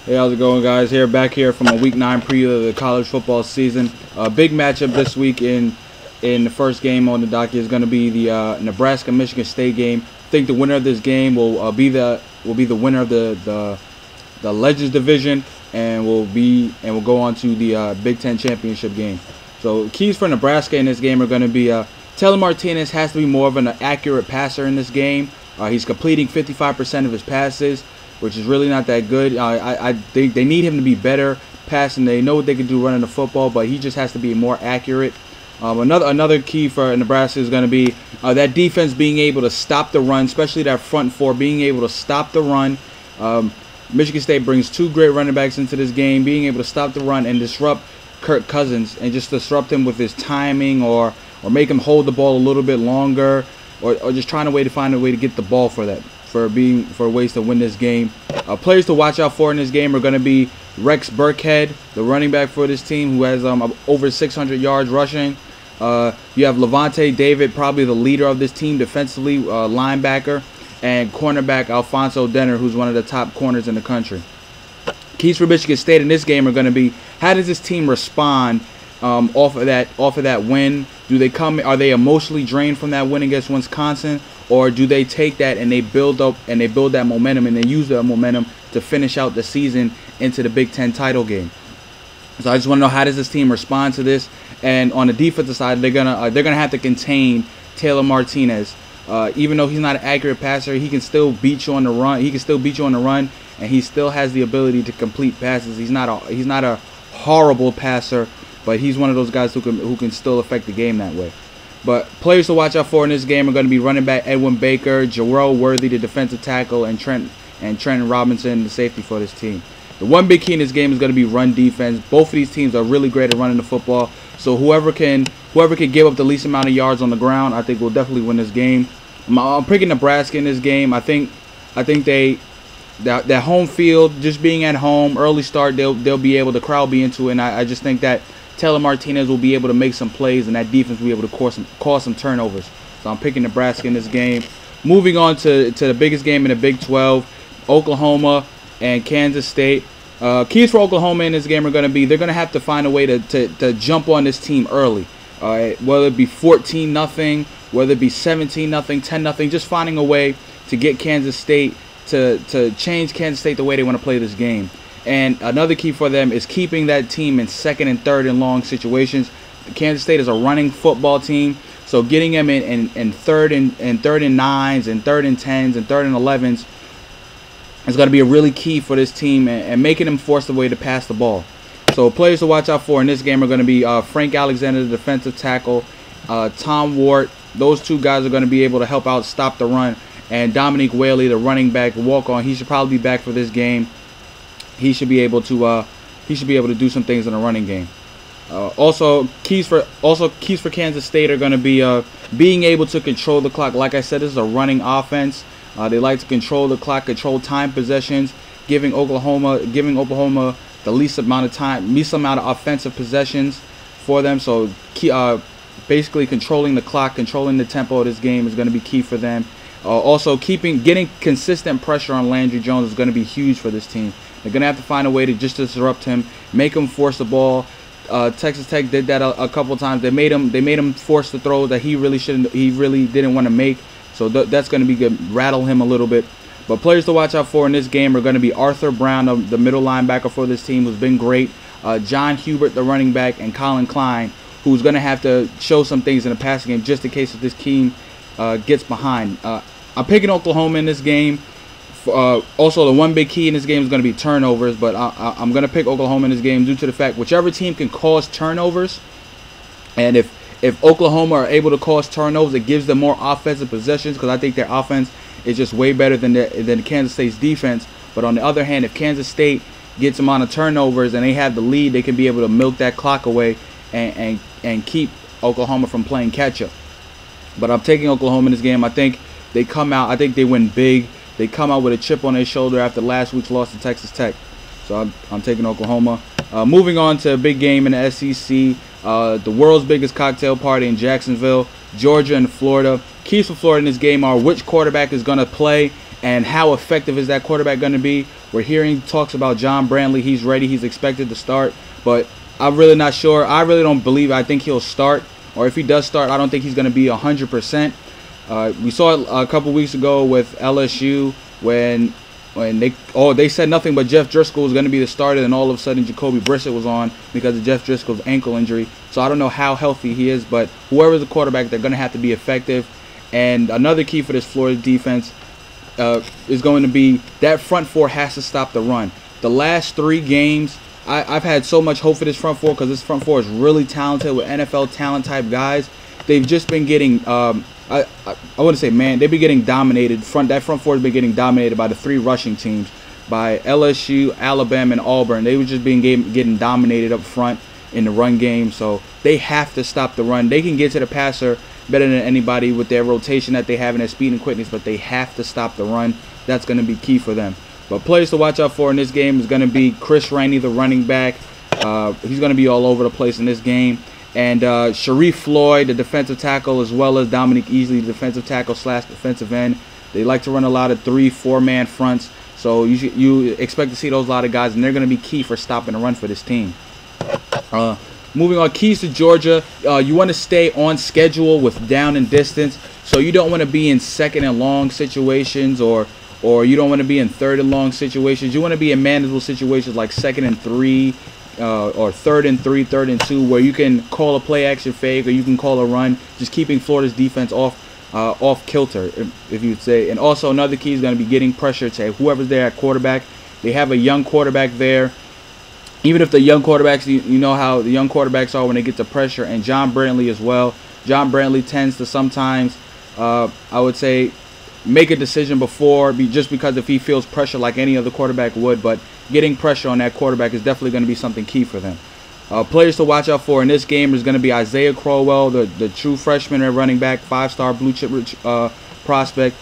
Hey, how's it going, guys? Back here from a Week 9 preview of the college football season. Big matchup this week in the first game on the docket is going to be the Nebraska-Michigan State game. I think the winner of this game will be the winner of the Legends division, and will go on to the Big Ten championship game. So keys for Nebraska in this game are going to be Taylor Martinez has to be more of an accurate passer in this game. He's completing 55% of his passes, which is really not that good. I think they need him to be better passing. They know what they can do running the football, but he just has to be more accurate. Another key for Nebraska is going to be that defense being able to stop the run, especially that front four, being able to stop the run. Michigan State brings two great running backs into this game, being able to stop the run and disrupt Kirk Cousins and just disrupt him with his timing or make him hold the ball a little bit longer, or just trying to find a way to get the ball for ways to win this game. Players to watch out for in this game are going to be Rex Burkhead, the running back for this team, who has over 600 yards rushing. You have Levante David, probably the leader of this team defensively, linebacker, and cornerback Alfonso Denner, who's one of the top corners in the country. Keys for Michigan State in this game are going to be, how does this team respond off of that win? Are they emotionally drained from that win against Wisconsin, or do they take that and they build that momentum and they use that momentum to finish out the season into the Big Ten title game? So I just want to know, how does this team respond to this? And on the defensive side, they're gonna have to contain Taylor Martinez. Even though he's not an accurate passer, he can still beat you on the run. And he still has the ability to complete passes. He's not a horrible passer, but he's one of those guys who can still affect the game that way. But players to watch out for in this game are going to be running back Edwin Baker, Jarrell Worthy, the defensive tackle, and Trenton Robinson, the safety for this team. The one big key in this game is going to be run defense. Both of these teams are really great at running the football. So whoever can give up the least amount of yards on the ground, I think will definitely win this game. I'm picking Nebraska in this game. I think that home field, just being at home, early start, they'll be able, the crowd be into it, and I just think that Taylor Martinez will be able to make some plays, and that defense will be able to cause some turnovers. So I'm picking Nebraska in this game. Moving on to the biggest game in the Big 12, Oklahoma and Kansas State. Keys for Oklahoma in this game are going to be, they're going to have to find a way to jump on this team early. Whether it be 14-0, whether it be 17-0, 10-0, just finding a way to get Kansas State to change Kansas State the way they want to play this game. And another key for them is keeping that team in second and third and long situations. Kansas State is a running football team, so getting them in third and nines and third and 10s and third and 11s is going to be a really key for this team, and making them force the way to pass the ball. So players to watch out for in this game are going to be Frank Alexander, the defensive tackle, Tom Ward. Those two guys are going to be able to help out stop the run, and Dominique Whaley, the running back, walk-on. He should probably be back for this game. He should be able to do some things in the running game. Also keys for Kansas State are going to be being able to control the clock. Like I said, this is a running offense. They like to control the clock, control time possessions, giving Oklahoma the least amount of offensive possessions for them. So basically controlling the clock, controlling the tempo of this game is going to be key for them. Also getting consistent pressure on Landry Jones is going to be huge for this team. They're going to have to find a way to just disrupt him, make him force the ball. Texas Tech did that a couple times. They made him force the throw that he really didn't want to make. So that's going to be good, rattle him a little bit. But players to watch out for in this game are going to be Arthur Brown, the middle linebacker for this team, who's been great. John Hubert, the running back, and Colin Klein, who's going to have to show some things in the passing game just in case if this team gets behind. I'm picking Oklahoma in this game. Also, the one big key in this game is going to be turnovers, but I'm going to pick Oklahoma in this game due to the fact whichever team can cause turnovers, and if Oklahoma are able to cause turnovers, it gives them more offensive possessions, because I think their offense is just way better than Kansas State's defense. But on the other hand, if Kansas State gets them on the turnovers and they have the lead, they can be able to milk that clock away and keep Oklahoma from playing catch up. But I'm taking Oklahoma in this game. I think they come out. I think they win big. They come out with a chip on their shoulder after last week's loss to Texas Tech. So I'm taking Oklahoma. Moving on to a big game in the SEC, the world's biggest cocktail party in Jacksonville, Georgia and Florida. Keys for Florida in this game are which quarterback is going to play And how effective is that quarterback going to be? We're hearing talks about John Brantley. He's ready. He's expected to start. But I'm really not sure. I really don't believe. I think he'll start. Or if he does start, I don't think he's going to be 100%. We saw it a couple weeks ago with LSU when they said nothing but Jeff Driscoll was going to be the starter, and all of a sudden Jacoby Brissett was on because of Jeff Driscoll's ankle injury. So I don't know how healthy he is, but whoever's the quarterback, they're going to have to be effective. And another key for this Florida defense is going to be that front four has to stop the run. The last 3 games, I've had so much hope for this front four because this front four is really talented with NFL talent type guys. They've just been getting, I wouldn't say man, they've been getting dominated. That front four has been getting dominated by the 3 rushing teams, by LSU, Alabama, and Auburn. They were just getting dominated up front in the run game. So they have to stop the run. They can get to the passer better than anybody with their rotation that they have and their speed and quickness, but they have to stop the run. That's going to be key for them. But players to watch out for in this game is going to be Chris Rainey, the running back. He's going to be all over the place in this game. And Sharif Floyd, the defensive tackle, as well as Dominique Easley, the defensive tackle / defensive end. They like to run a lot of 3-4-man fronts. So you expect to see those lot of guys, and they're going to be key for stopping the run for this team. Moving on, keys to Georgia. You want to stay on schedule with down and distance. So you don't want to be in 2nd and long situations, or you don't want to be in 3rd and long situations. You want to be in manageable situations like 2nd and 3, or 3rd and 3, 3rd and 2, where you can call a play action fake or you can call a run, just keeping Florida's defense off kilter, if you would say. And also another key is going to be getting pressure to whoever's there at quarterback. They have a young quarterback there. Even if the young quarterbacks, you know how the young quarterbacks are when they get the pressure, and John Brantley as well. John Brantley tends to sometimes, I would say, make a decision before, just because if he feels pressure like any other quarterback would. But getting pressure on that quarterback is definitely going to be something key for them. Players to watch out for in this game is going to be Isaiah Crowell, the true freshman at running back, 5-star blue chip prospect.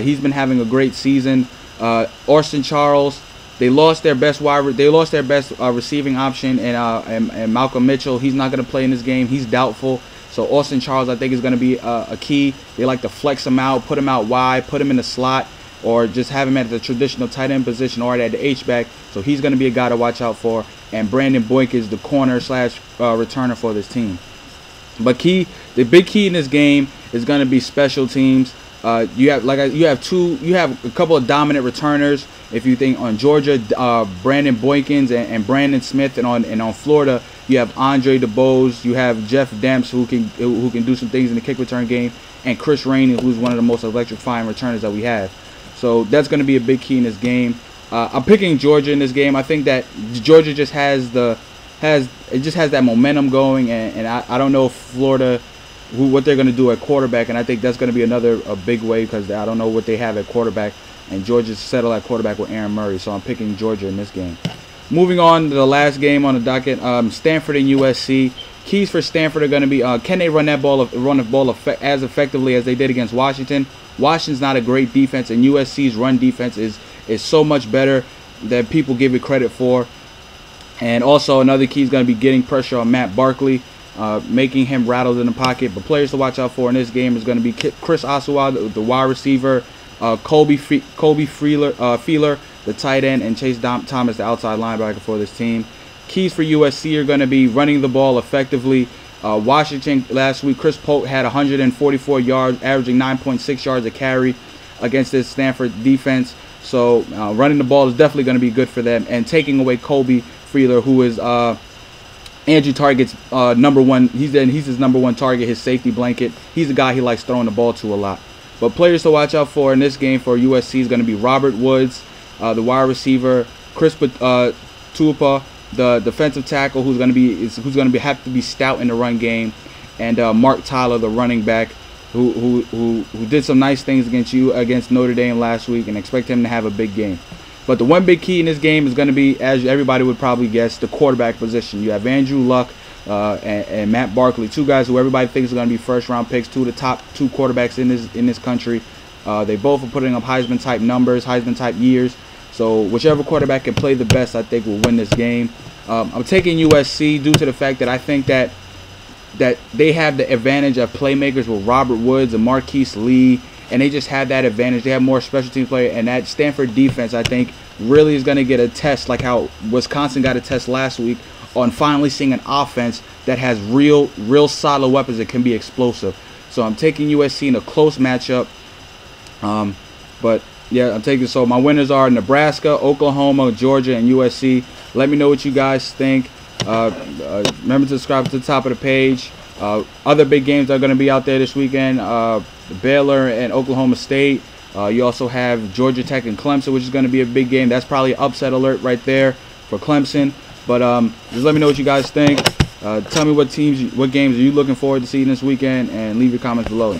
He's been having a great season. Austin Charles. They lost their best receiving option, and Malcolm Mitchell. He's not going to play in this game. He's doubtful. So Austin Charles, I think, is going to be a key. They like to flex him out, put him out wide, put him in the slot, or just have him at the traditional tight end position or at the H-back. So he's going to be a guy to watch out for. And Brandon Boyk is the corner / returner for this team. But the big key in this game is going to be special teams. You have a couple of dominant returners. If you think on Georgia, Brandon Boykins and Brandon Smith, and on Florida, you have Andre DeBose, you have Jeff Demps, who can do some things in the kick return game, and Chris Rainey, who's one of the most electrifying returners that we have. So that's going to be a big key in this game. I'm picking Georgia in this game. I think that Georgia just has that momentum going, and I don't know if Florida, what they're going to do at quarterback, and I think that's going to be a big way, because I don't know what they have at quarterback, and Georgia's settled at quarterback with Aaron Murray, so I'm picking Georgia in this game. Moving on to the last game on the docket, Stanford and USC. Keys for Stanford are going to be, can they run the ball as effectively as they did against Washington? Washington's not a great defense, and USC's run defense is so much better than people give it credit for. And also another key is going to be getting pressure on Matt Barkley, making him rattle in the pocket. But players to watch out for in this game is going to be Chris Oswald, the wide receiver, Kobe Feeler, the tight end, and Chase Thomas, the outside linebacker for this team. Keys for USC are going to be running the ball effectively. Washington last week, Chris Polk had 144 yards, averaging 9.6 yards a carry against this Stanford defense. So running the ball is definitely going to be good for them. And taking away Kobe Feeler, who is Andrew Target's number one. He's his number one target, his safety blanket. He's the guy he likes throwing the ball to a lot. But players to watch out for in this game for USC is going to be Robert Woods, the wide receiver, Chris Tuapa, the defensive tackle, who's going to have to be stout in the run game, and Mark Tyler, the running back, who did some nice things against Notre Dame last week, and expect him to have a big game. But the one big key in this game is going to be, as everybody would probably guess, the quarterback position. You have Andrew Luck and Matt Barkley, two guys who everybody thinks are going to be first-round picks, two of the top two quarterbacks in this country. They both are putting up Heisman-type numbers, Heisman-type years. So whichever quarterback can play the best, I think, will win this game. I'm taking USC due to the fact that I think that they have the advantage of playmakers with Robert Woods and Marquise Lee and they just have that advantage. They have more special teams player, and that Stanford defense, I think, really is going to get a test like how Wisconsin got a test last week on finally seeing an offense that has real solid weapons that can be explosive. So I'm taking USC in a close matchup. But yeah, I'm taking, so my winners are Nebraska, Oklahoma, Georgia, and USC. Let me know what you guys think. Remember to subscribe to the top of the page. Other big games are going to be out there this weekend. Baylor and Oklahoma State. You also have Georgia Tech and Clemson, which is going to be a big game. That's probably an upset alert right there for Clemson. But just let me know what you guys think. Tell me what games are you looking forward to seeing this weekend, and leave your comments below.